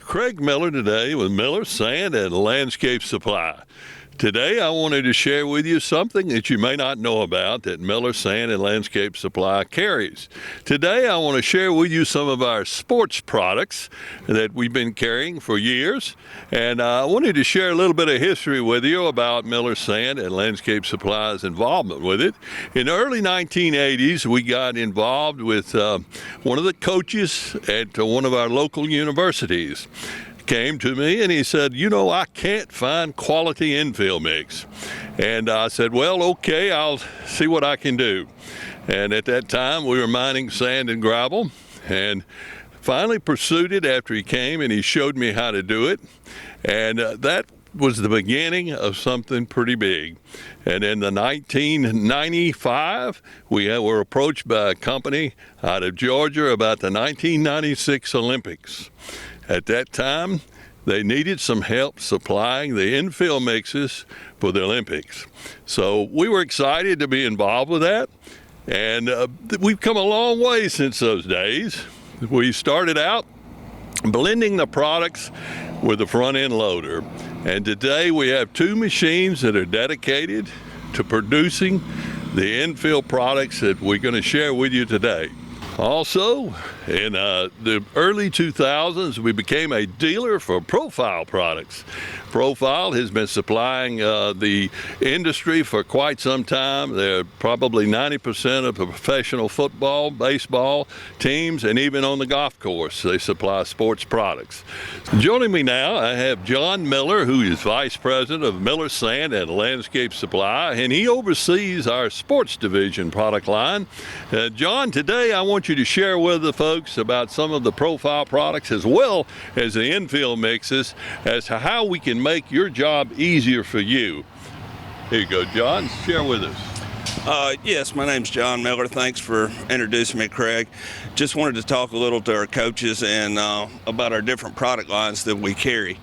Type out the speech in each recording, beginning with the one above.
Craig Miller today with Miller Sand and Landscape Supply. Today I wanted to share with you something that you may not know about that Miller Sand and Landscape Supply carries. Today I want to share with you some of our sports products that we've been carrying for years, and I wanted to share a little bit of history with you about Miller Sand and Landscape Supply's involvement with it. In the early 1980s we got involved with one of the coaches at one of our local universities. Came to me and he said, you know, I can't find quality infill mix. And I said, well, okay, I'll see what I can do. And at that time we were mining sand and gravel, and finally pursued it after he came and he showed me how to do it. And that was the beginning of something pretty big. And in the 1995, we were approached by a company out of Georgia about the 1996 Olympics. At that time, they needed some help supplying the infill mixes for the Olympics. So we were excited to be involved with that, and we've come a long way since those days. We started out blending the products with the front end loader, and today we have two machines that are dedicated to producing the infill products that we're going to share with you today. Also, in the early 2000s, we became a dealer for Profile products. Profile has been supplying the industry for quite some time. They're probably 90% of the professional football, baseball teams, and even on the golf course, they supply sports products. Joining me now, I have John Miller, who is Vice President of Miller Sand and Landscape Supply, and he oversees our sports division product line. John, today I want you to share with the folks about some of the Profile products as well as the infill mixes as to how we can make your job easier for you. Here you go, John, share with us. Yes, my name's John Miller. Thanks for introducing me, Craig. Just wanted to talk a little to our coaches and about our different product lines that we carry.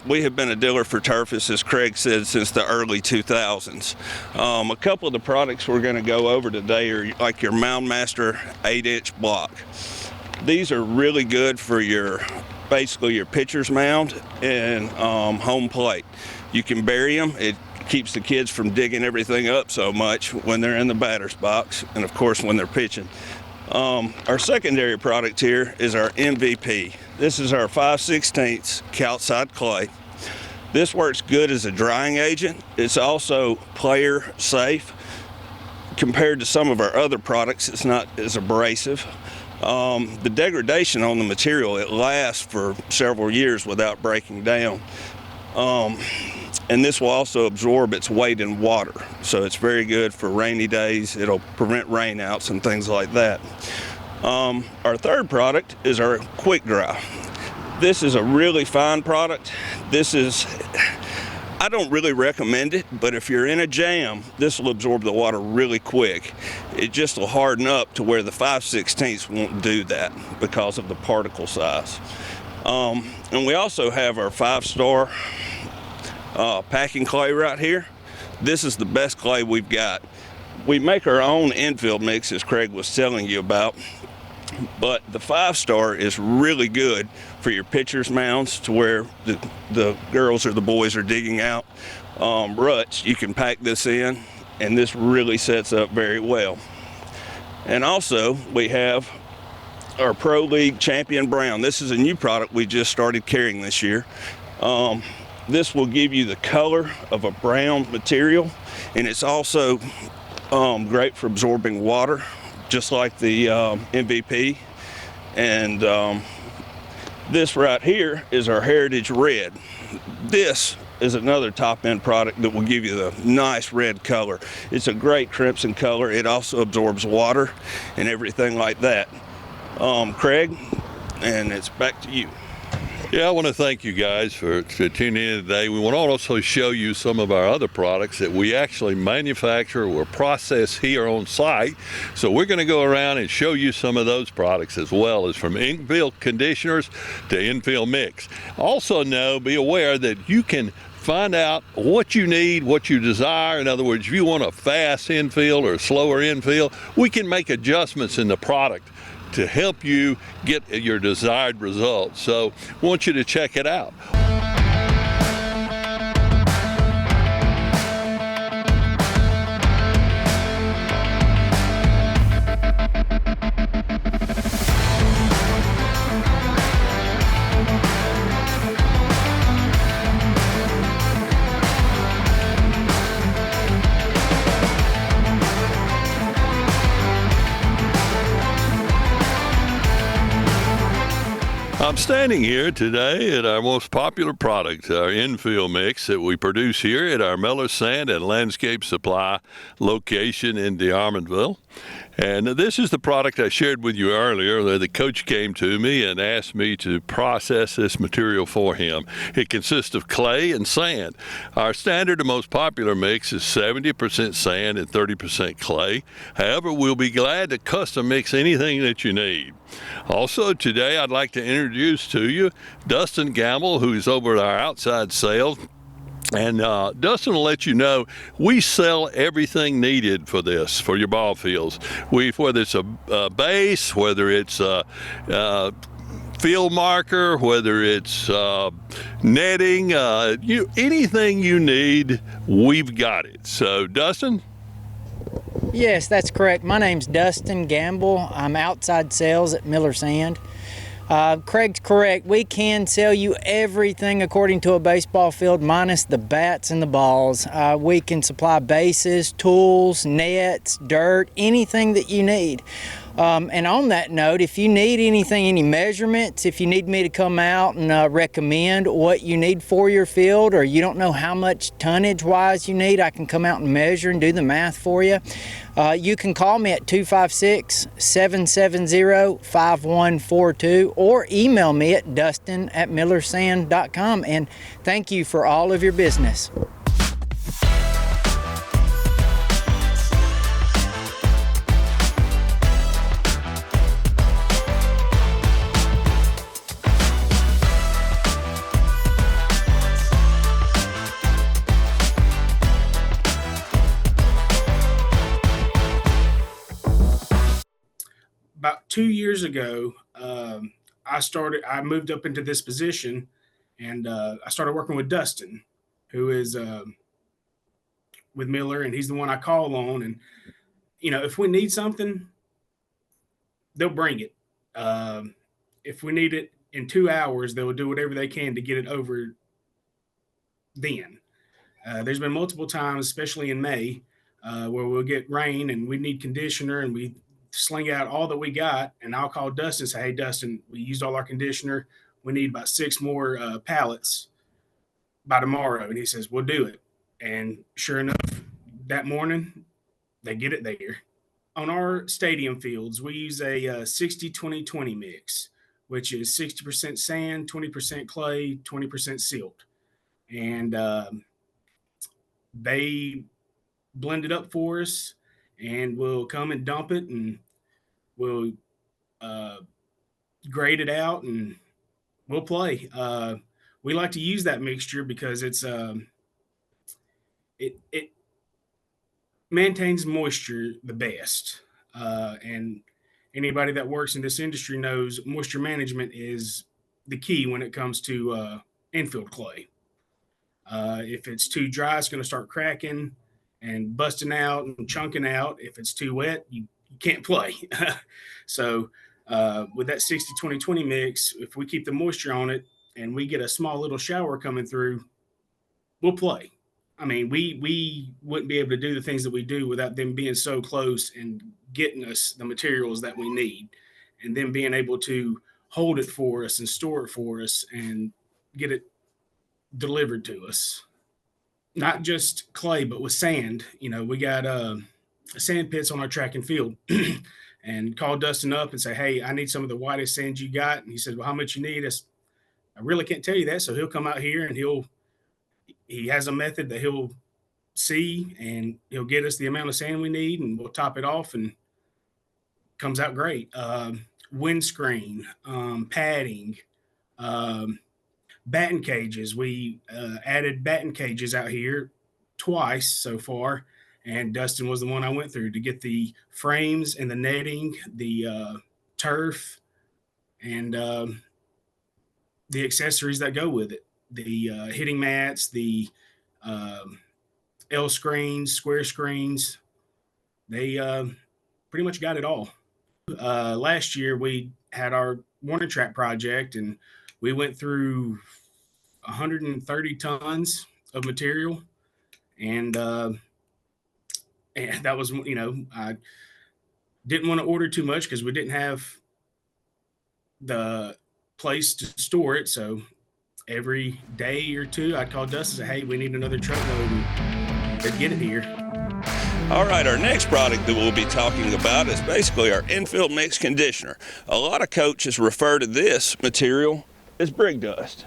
We have been a dealer for Turfus, as Craig said, since the early 2000s. A couple of the products we're going to go over today are like your Mound Master 8-inch block. These are really good for basically your pitcher's mound and home plate. You can bury them. It keeps the kids from digging everything up so much when they're in the batter's box, and of course when they're pitching. Our secondary product here is our MVP. This is our 5/16 calcite clay. This works good as a drying agent. It's also player safe. Compared to some of our other products, it's not as abrasive. The degradation on the material, it lasts for several years without breaking down. And this will also absorb its weight in water, so it's very good for rainy days. It'll prevent rainouts and things like that. Our third product is our Quick Dry. This is a really fine product. I don't really recommend it, but if you're in a jam, this will absorb the water really quick. It just will harden up to where the 5/16 won't do that because of the particle size. And we also have our 5-star packing clay right here. This is the best clay we've got. We make our own infield mix, as Craig was telling you about, but the 5-star is really good for your pitcher's mounds, to where the girls or the boys are digging out ruts. You can pack this in, and this really sets up very well. And also we have our Pro League Champion Brown. This is a new product we just started carrying this year. This will give you the color of a brown material, and it's also great for absorbing water, just like the MVP. And this right here is our Heritage Red. This is another top-end product that will give you the nice red color. It's a great crimson color. It also absorbs water and everything like that. Craig, and it's back to you. Yeah, I want to thank you guys for tuning in today. We want to also show you some of our other products that we actually manufacture or process here on site. So we're going to go around and show you some of those products, as well as from infill conditioners to infill mix. Also be aware that you can find out what you need, what you desire. In other words, if you want a fast infill or a slower infill, we can make adjustments in the product to help you get your desired results. So I want you to check it out. I'm standing here today at our most popular product, our infill mix that we produce here at our Miller Sand and Landscape Supply location in DeArmondville. And this is the product I shared with you earlier. The coach came to me and asked me to process this material for him. It consists of clay and sand. Our standard and most popular mix is 70% sand and 30% clay. However, we'll be glad to custom mix anything that you need. Also, today I'd like to introduce to you Dustin Gamble, who's over at our outside sales. And Dustin will let you know we sell everything needed for this, for your ball fields. Whether it's a base, whether it's a field marker, whether it's netting, anything you need, we've got it. So, Dustin? Yes, that's correct. My name's Dustin Gamble. I'm outside sales at Miller Sand. Craig's correct. We can sell you everything according to a baseball field minus the bats and the balls. We can supply bases, tools, nets, dirt, anything that you need. And on that note, if you need anything, any measurements, if you need me to come out and recommend what you need for your field, or you don't know how much tonnage wise you need, I can come out and measure and do the math for you. You can call me at 256-770-5142 or email me at dustin@millersand.com. And thank you for all of your business. About 2 years ago, I moved up into this position, and I started working with Dustin, who is with Miller, and he's the one I call on. And if we need something, they'll bring it. If we need it in 2 hours, they will do whatever they can to get it over. Then there's been multiple times, especially in May, where we'll get rain and we need conditioner, and we sling out all that we got, and I'll call Dustin and say, "Hey, Dustin, we used all our conditioner. We need about 6 more pallets by tomorrow." And he says, "We'll do it." And sure enough, that morning, they get it there. On our stadium fields, we use a 60-20-20 mix, which is 60% sand, 20% clay, 20% silt. And they blend it up for us, and we'll come and dump it, and we'll grade it out, and we'll play. We like to use that mixture because it maintains moisture the best. And anybody that works in this industry knows moisture management is the key when it comes to infield clay. If it's too dry, it's going to start cracking and busting out and chunking out. If it's too wet, you can't play. So with that 60-20-20 mix, if we keep the moisture on it and we get a small little shower coming through, we'll play. I mean, we wouldn't be able to do the things that we do without them being so close and getting us the materials that we need, and then being able to hold it for us and store it for us and get it delivered to us. Not just clay, but with sand. We got sand pits on our track and field. And call Dustin up and say, "Hey, I need some of the whitest sand you got." And he says, "Well, how much you need?" I really can't tell you that. So he'll come out here, and he has a method that he'll see, and he'll get us the amount of sand we need, and we'll top it off, and it comes out great. Windscreen, padding, batting cages. We added batting cages out here twice so far, and Dustin was the one I went through to get the frames and the netting, the turf, and the accessories that go with it. The hitting mats, the L screens, square screens. They pretty much got it all. Last year we had our warning track project, and we went through 130 tons of material, and that was, I didn't want to order too much because we didn't have the place to store it. So every day or two, I'd call Dustin and say, "Hey, we need another truckload," and they'd get it here. All right, our next product that we'll be talking about is basically our infield mix conditioner. A lot of coaches refer to this material as brick dust.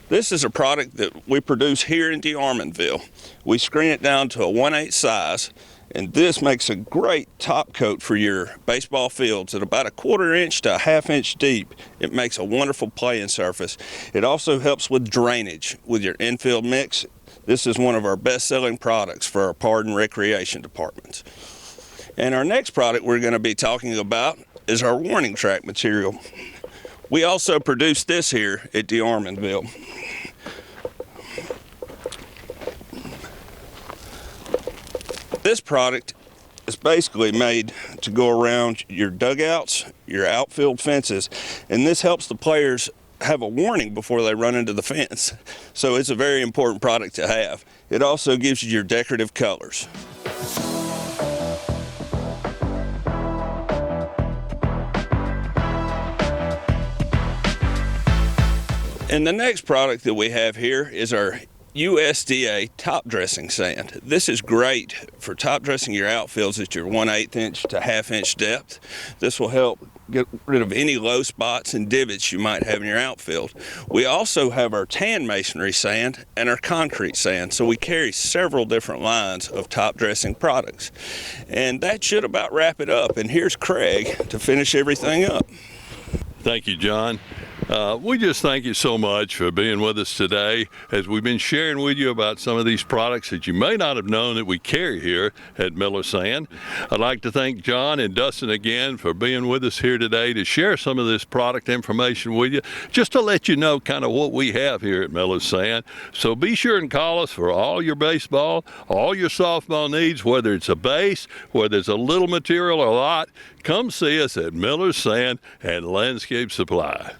This is a product that we produce here in DeArmondville. We screen it down to a 1/8 size, and this makes a great top coat for your baseball fields at about a 1/4 inch to a 1/2 inch deep. It makes a wonderful playing surface. It also helps with drainage with your infield mix. This is one of our best-selling products for our park and recreation departments. And our next product we're going to be talking about is our warning track material. We also produce this here at DeArmondville. This product is basically made to go around your dugouts, your outfield fences, and this helps the players have a warning before they run into the fence. So it's a very important product to have. It also gives you your decorative colors. And the next product that we have here is our USDA top dressing sand. This is great for top dressing your outfields at your 1/8 inch to 1/2 inch depth. This will help get rid of any low spots and divots you might have in your outfield. We also have our tan masonry sand and our concrete sand, so we carry several different lines of top dressing products. And that should about wrap it up. And here's Craig to finish everything up. Thank you, John. We just thank you so much for being with us today as we've been sharing with you about some of these products that you may not have known that we carry here at Miller Sand. I'd like to thank John and Dustin again for being with us here today to share some of this product information with you, just to let you know kind of what we have here at Miller Sand. So be sure and call us for all your baseball, all your softball needs, whether it's a base, whether it's a little material or a lot. Come see us at Miller Sand and Landscape Supply.